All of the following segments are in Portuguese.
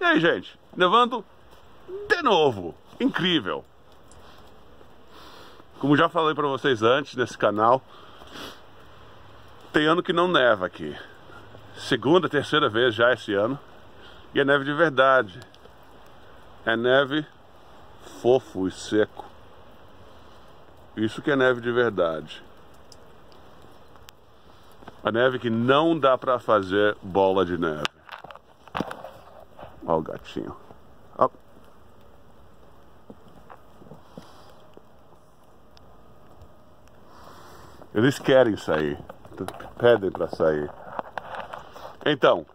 E aí, gente, nevando de novo. Incrível. Como já falei pra vocês antes nesse canal, tem ano que não neva aqui. Segunda, terceira vez já esse ano. E é neve de verdade. É neve fofo e seco. Isso que é neve de verdade. A neve que não dá pra fazer bola de neve. Olha o gatinho. Ó. Eles querem sair. Pedem pra sair. Então,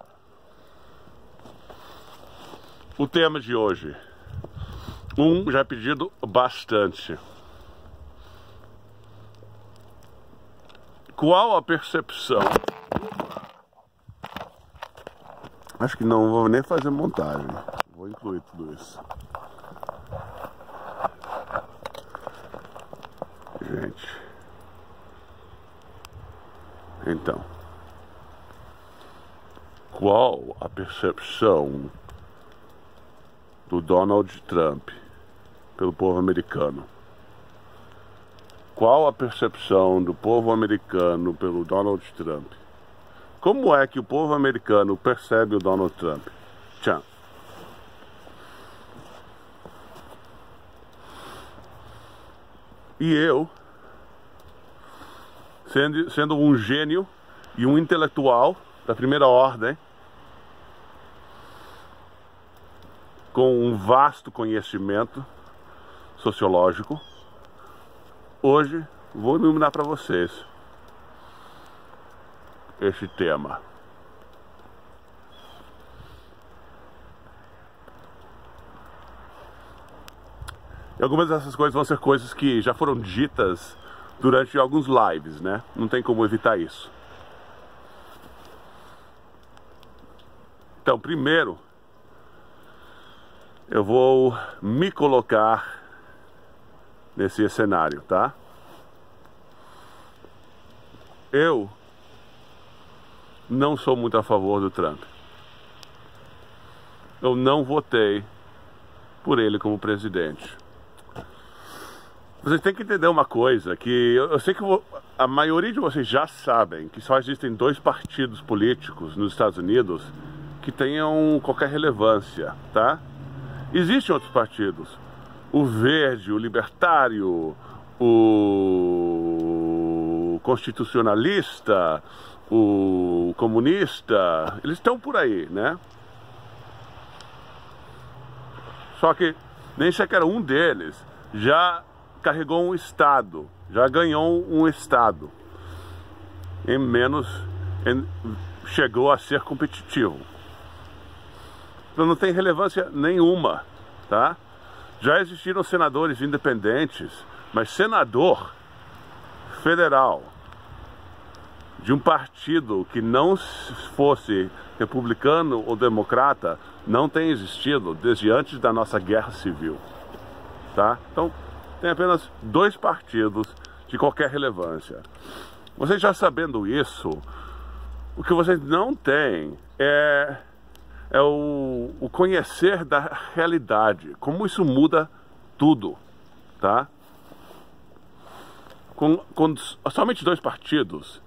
o tema de hoje. Já é pedido bastante. Qual a percepção? Acho que não vou nem fazer montagem. Vou incluir tudo isso. Gente. Então. Qual a percepção do Donald Trump pelo povo americano? Qual a percepção do povo americano pelo Donald Trump? Como é que o povo americano percebe o Donald Trump? Tchau. E eu, sendo um gênio e um intelectual da primeira ordem, com um vasto conhecimento sociológico, hoje vou iluminar para vocês esse tema. E algumas dessas coisas vão ser coisas que já foram ditas durante alguns lives, né? Não tem como evitar isso. Então, primeiro, eu vou me colocar nesse cenário, tá? Eu não sou muito a favor do Trump. Eu não votei por ele como presidente. Vocês têm que entender uma coisa, que eu sei que a maioria de vocês já sabem que só existem 2 partidos políticos nos Estados Unidos que tenham qualquer relevância, tá? Existem outros partidos. O verde, o libertário, o constitucionalista, o comunista, eles estão por aí, né? Só que nem sequer um deles já carregou um estado, já ganhou um estado, chegou a ser competitivo. Então não tem relevância nenhuma, tá? Já existiram senadores independentes, mas senador federal de um partido que não fosse republicano ou democrata não tem existido desde antes da nossa guerra civil, tá? Então tem apenas 2 partidos de qualquer relevância. Vocês já sabendo isso, o que vocês não têm é o conhecer da realidade, como isso muda tudo, tá? Com somente 2 partidos,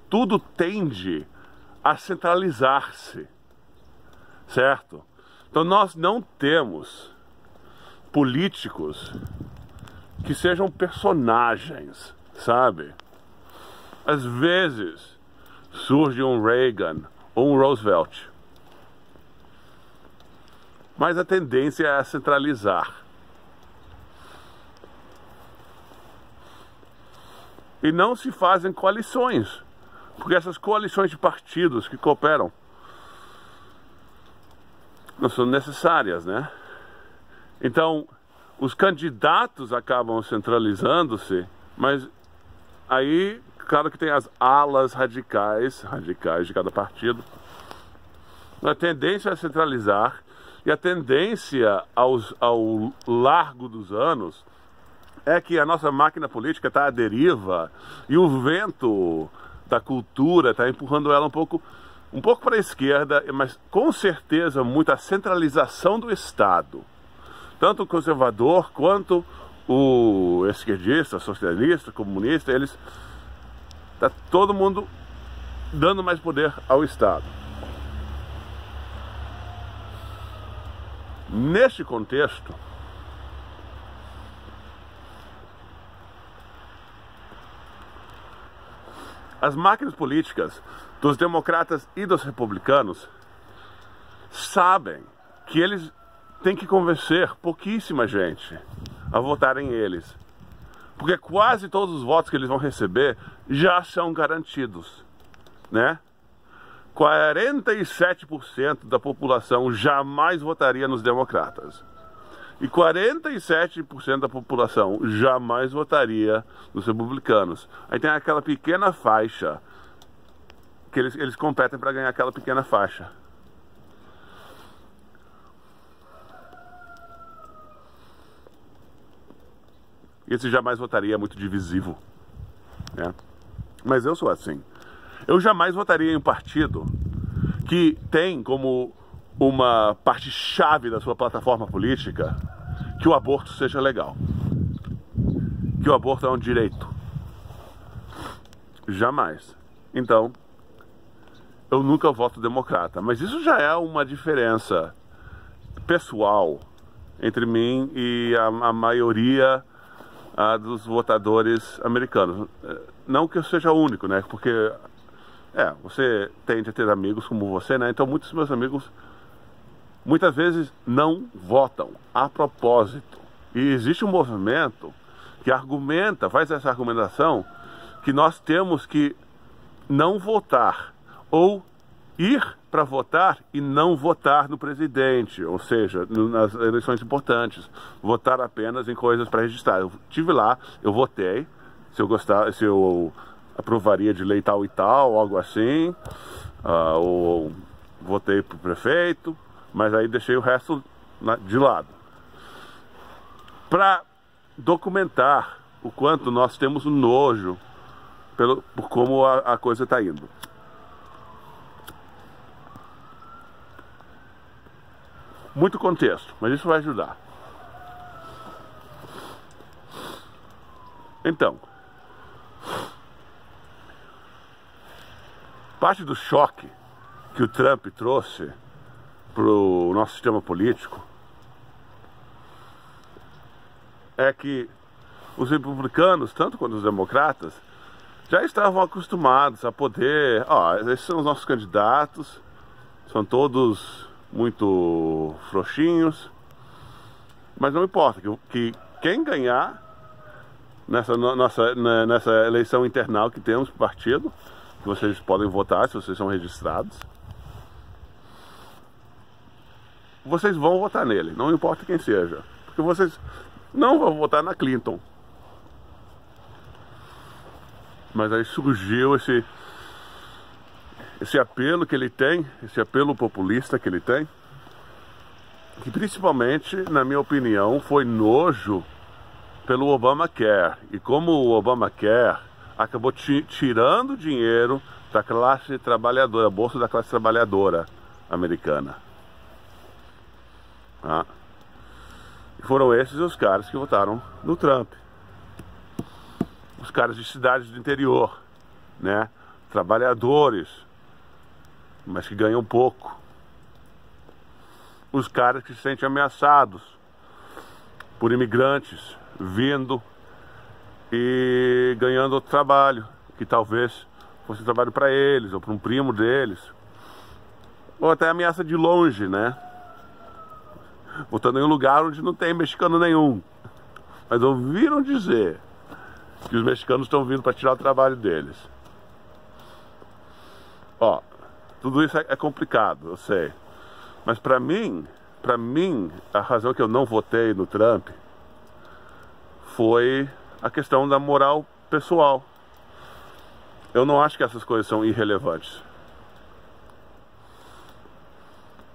tudo tende a centralizar-se, certo? Então nós não temos políticos que sejam personagens, sabe? Às vezes surge um Reagan ou um Roosevelt, mas a tendência é a centralizar. E não se fazem coalições, porque essas coalições de partidos que cooperam não são necessárias, né? Então, os candidatos acabam centralizando-se, mas aí, claro que tem as alas radicais de cada partido. A tendência é centralizar, e a tendência ao largo dos anos é que a nossa máquina política está à deriva e o vento da cultura está empurrando ela um pouco um pouco para a esquerda, mas com certeza muita centralização do Estado. Tanto o conservador quanto o esquerdista, socialista, comunista, tá todo mundo dando mais poder ao Estado. Neste contexto, as máquinas políticas dos democratas e dos republicanos sabem que eles têm que convencer pouquíssima gente a votarem eles, porque quase todos os votos que eles vão receber já são garantidos, né? 47% da população jamais votaria nos democratas e 47% da população jamais votaria nos republicanos. Aí tem aquela pequena faixa que eles competem para ganhar aquela pequena faixa. Esse jamais votaria é muito divisivo, né? Mas eu sou assim. Eu jamais votaria em um partido que tem como uma parte chave da sua plataforma política que o aborto seja legal, que o aborto é um direito. Jamais. Então, eu nunca voto democrata, mas isso já é uma diferença pessoal entre mim e a maioria dos votadores americanos. Não que eu seja o único, né? Porque você tende a ter amigos como você, né? Então muitos dos meus amigos muitas vezes não votam a propósito. E existe um movimento que faz essa argumentação que nós temos que não votar ou ir para votar e não votar no presidente, ou seja, nas eleições importantes, votar apenas em coisas para registrar. Eu estive lá, eu votei, se eu aprovaria de lei tal e tal, algo assim, ou votei para o prefeito, mas aí deixei o resto de lado. Para documentar o quanto nós temos um nojo por como a coisa está indo. Muito contexto, mas isso vai ajudar. Então, parte do choque que o Trump trouxe para o nosso sistema político é que os republicanos, tanto quanto os democratas, já estavam acostumados a poder... esses são os nossos candidatos, são todos muito frouxinhos, mas não importa, que quem ganhar nessa eleição internal que temos pro partido, que vocês podem votar se vocês são registrados, vocês vão votar nele, não importa quem seja, porque vocês não vão votar na Clinton. Mas aí surgiu esse apelo que ele tem, esse apelo populista que ele tem, que principalmente, na minha opinião, foi nojo pelo Obamacare. E como o Obamacare acabou tirando dinheiro da classe trabalhadora, bolsa da classe trabalhadora americana. E foram esses os caras que votaram no Trump. Os caras de cidades do interior, né? Trabalhadores, mas que ganham pouco. Os caras que se sentem ameaçados por imigrantes vindo e ganhando outro trabalho, que talvez fosse trabalho para eles, ou para um primo deles, ou até ameaça de longe, né? Votando em um lugar onde não tem mexicano nenhum, mas ouviram dizer que os mexicanos estão vindo para tirar o trabalho deles. Tudo isso é complicado, eu sei. Mas para mim, a razão que eu não votei no Trump foi a questão da moral pessoal. Eu não acho que essas coisas são irrelevantes.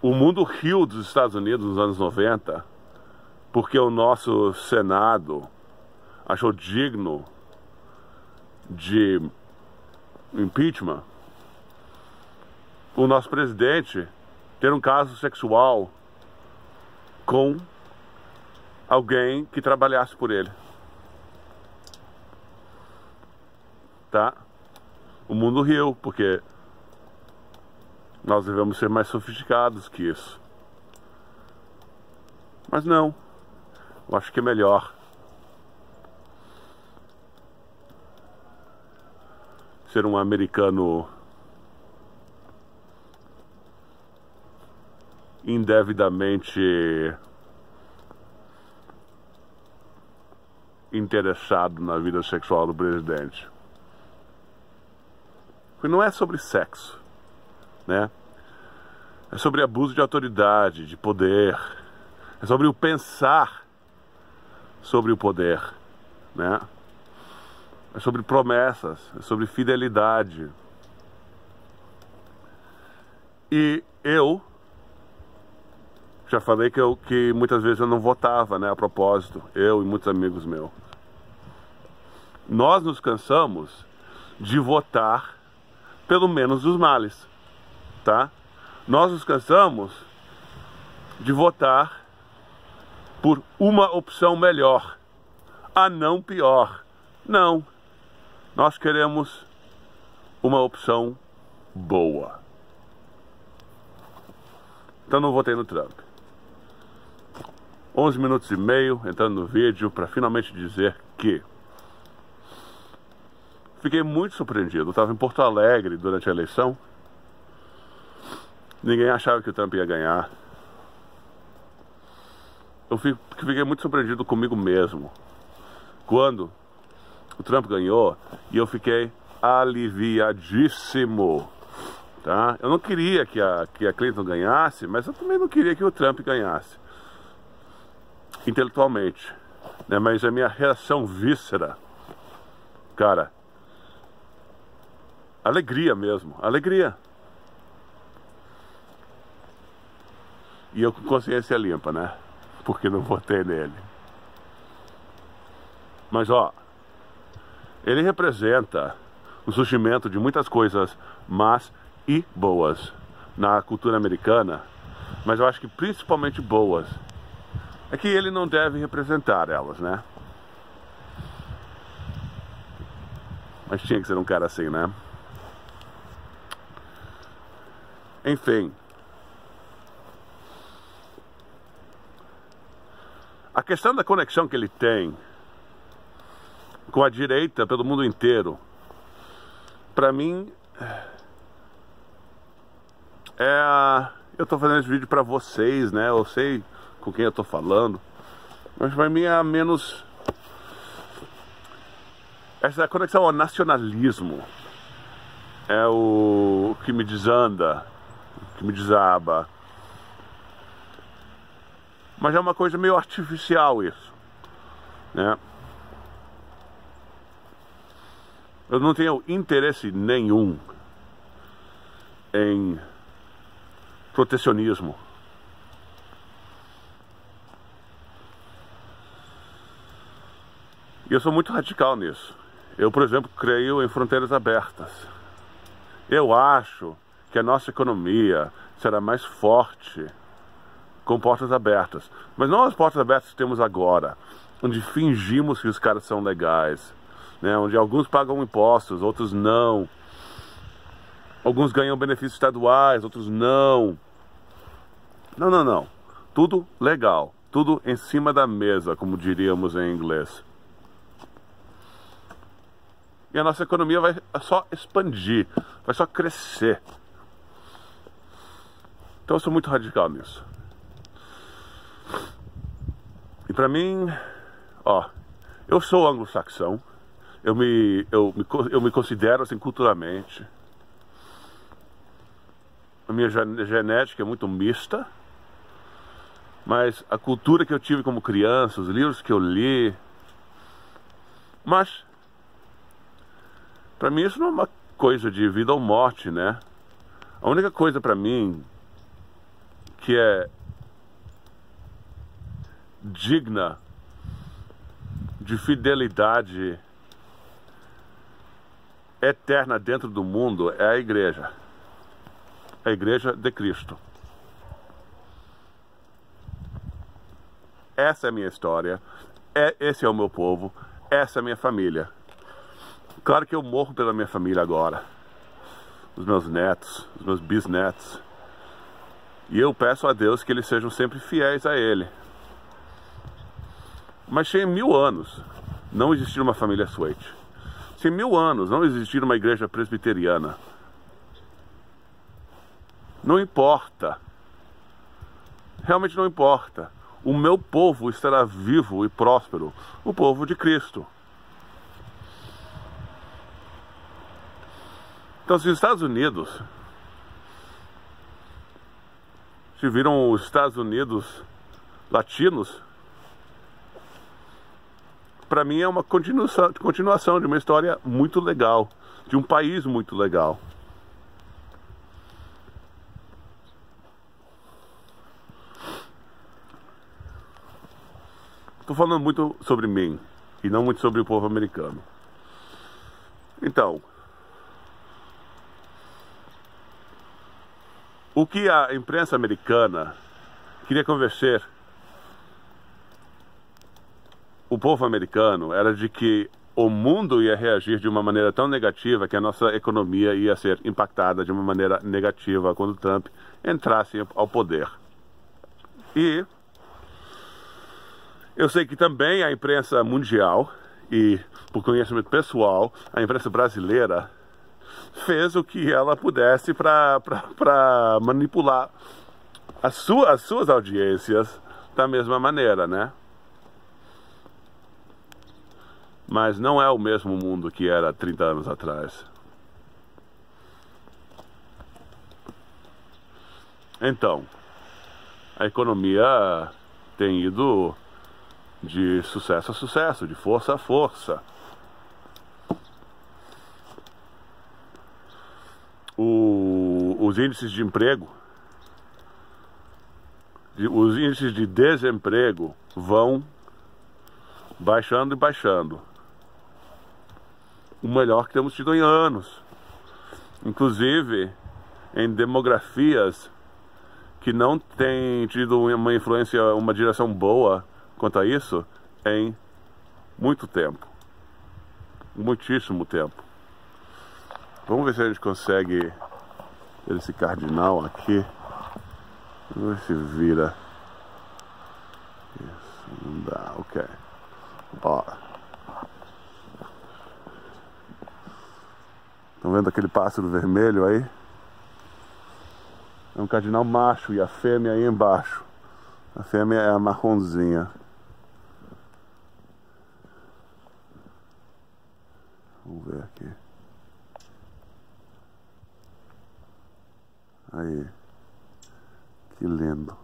O mundo riu dos Estados Unidos nos anos 90 porque o nosso Senado achou digno de impeachment o nosso presidente ter um caso sexual com alguém que trabalhasse por ele. Tá? O mundo riu, porque nós devemos ser mais sofisticados que isso. Mas não, eu acho que é melhor ser um americano indevidamente interessado na vida sexual do presidente. Porque não é sobre sexo, né? É sobre abuso de autoridade, de poder. É sobre o pensar sobre o poder, né? É sobre promessas, é sobre fidelidade. E eu já falei que muitas vezes eu não votava, né, a propósito, eu e muitos amigos meus. Nós nos cansamos de votar pelo menos dos males, tá? Nós nos cansamos de votar por uma opção melhor, a não pior. Não. Nós queremos uma opção boa. Então não votei no Trump. 11 minutos e meio entrando no vídeo para finalmente dizer que fiquei muito surpreendido. Eu estava em Porto Alegre durante a eleição. Ninguém achava que o Trump ia ganhar. Eu fiquei muito surpreendido comigo mesmo quando o Trump ganhou, e eu fiquei aliviadíssimo, tá? Eu não queria que a Clinton ganhasse, mas eu também não queria que o Trump ganhasse, intelectualmente, né? Mas a minha reação víscera, cara, alegria mesmo, alegria. E eu com consciência limpa, né? Porque não votei nele. Mas ó, ele representa o surgimento de muitas coisas más e boas na cultura americana, mas eu acho que principalmente boas. É que ele não deve representar elas, né? Mas tinha que ser um cara assim, né? Enfim. A questão da conexão que ele tem com a direita pelo mundo inteiro, pra mim, eu tô fazendo esse vídeo pra vocês, né? Eu sei com quem eu tô falando, mas pra mim é a menos... Essa conexão ao nacionalismo é o que me desanda, que me desaba. Mas é uma coisa meio artificial isso, né? Eu não tenho interesse nenhum em protecionismo. E eu sou muito radical nisso. Eu, por exemplo, creio em fronteiras abertas. Eu acho que a nossa economia será mais forte com portas abertas. Mas não as portas abertas que temos agora, onde fingimos que os caras são legais, né? Onde alguns pagam impostos, outros não. Alguns ganham benefícios estaduais, outros não. Não, não, não. Tudo legal. Tudo em cima da mesa, como diríamos em inglês. E a nossa economia vai só expandir, vai só crescer. Então eu sou muito radical nisso. E pra mim, ó, eu sou anglo-saxão, eu me considero assim culturalmente. A minha genética é muito mista, mas a cultura que eu tive como criança, os livros que eu li, mas pra mim isso não é uma coisa de vida ou morte, né? A única coisa pra mim que é digna de fidelidade eterna dentro do mundo é a igreja. a Igreja de Cristo. Essa é a minha história, esse é o meu povo, essa é a minha família. Claro que eu morro pela minha família agora, os meus netos, os meus bisnetos. E eu peço a Deus que eles sejam sempre fiéis a Ele. Mas se em 1000 anos não existir uma família Swete, se em 1000 anos não existir uma igreja presbiteriana, não importa, realmente não importa. O meu povo estará vivo e próspero, o povo de Cristo. Então, se os Estados Unidos, se viram os Estados Unidos latinos, para mim é uma continuação de uma história muito legal, de um país muito legal. Estou falando muito sobre mim e não muito sobre o povo americano. Então, o que a imprensa americana queria convencer o povo americano era de que o mundo ia reagir de uma maneira tão negativa que a nossa economia ia ser impactada de uma maneira negativa quando Trump entrasse ao poder. E eu sei que também a imprensa mundial e, por conhecimento pessoal, a imprensa brasileira fez o que ela pudesse para manipular as suas audiências da mesma maneira, né? Mas não é o mesmo mundo que era 30 anos atrás. Então, a economia tem ido de sucesso a sucesso, de força a força. Os índices de emprego, os índices de desemprego vão baixando e baixando. O melhor que temos tido em anos. Inclusive em demografias que não têm tido uma influência, uma direção boa quanto a isso em muito tempo. Muitíssimo tempo. Vamos ver se a gente consegue ver esse cardinal aqui. Vamos ver se vira. Isso, não dá, ok. Ó. Estão vendo aquele pássaro vermelho aí? É um cardinal macho e a fêmea aí embaixo. A fêmea é a marronzinha. Vamos ver aqui. Aí. Que lindo.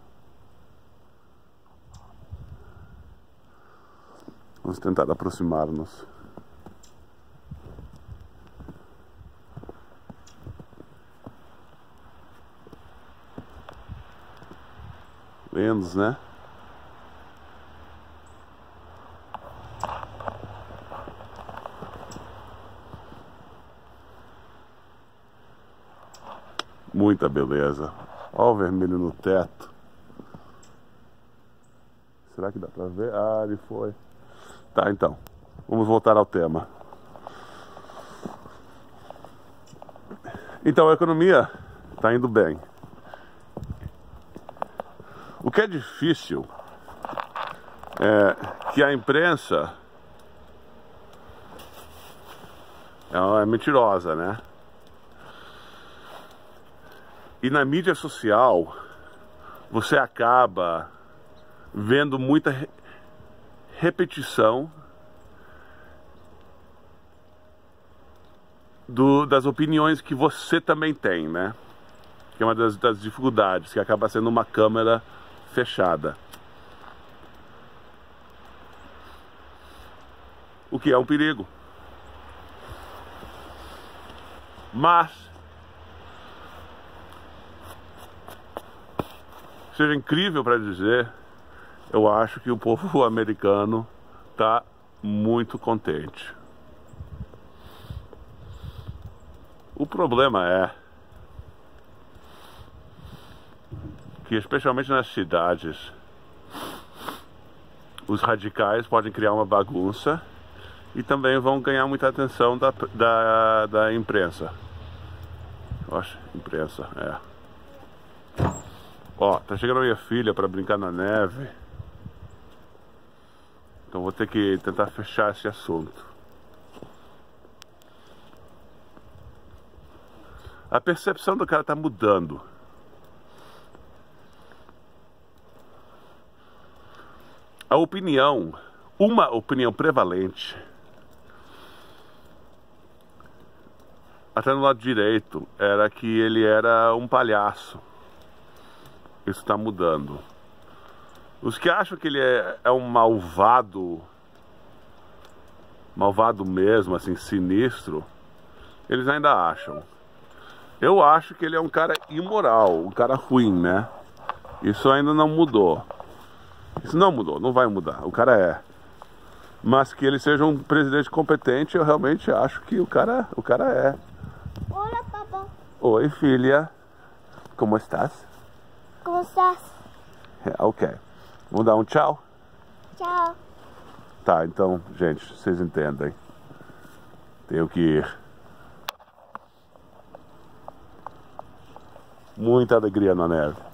Vamos tentar aproximar-nos. Lindos, né? Muita beleza. Olha o vermelho no teto. Será que dá pra ver? Ah, ele foi. Tá, então. Vamos voltar ao tema. Então, a economia tá indo bem. O que é difícil é que a imprensa ela é mentirosa, né? E na mídia social você acaba vendo muita repetição das opiniões que você também tem, né? Que é uma das dificuldades, que acaba sendo uma câmera fechada. O que é um perigo. Mas seja incrível para dizer, eu acho que o povo americano está muito contente. O problema é que, especialmente nas cidades, os radicais podem criar uma bagunça e também vão ganhar muita atenção da imprensa. Oxe, imprensa, Ó, tá chegando a minha filha para brincar na neve. Então vou ter que tentar fechar esse assunto. A percepção do cara tá mudando. A opinião, uma opinião prevalente, até no lado direito, era que ele era um palhaço. Isso está mudando. Os que acham que ele é um malvado mesmo, assim, sinistro, eles ainda acham. Eu acho que ele é um cara imoral, um cara ruim, né? Isso ainda não mudou. Isso não mudou, não vai mudar. O cara é. Mas que ele seja um presidente competente, eu realmente acho que o cara é. Olá, papai. Oi, filha. Como estás? Como estás? Ok. Vamos dar um tchau? Tchau. Tá, então, gente, vocês entendem. Tenho que ir. Muita alegria na neve.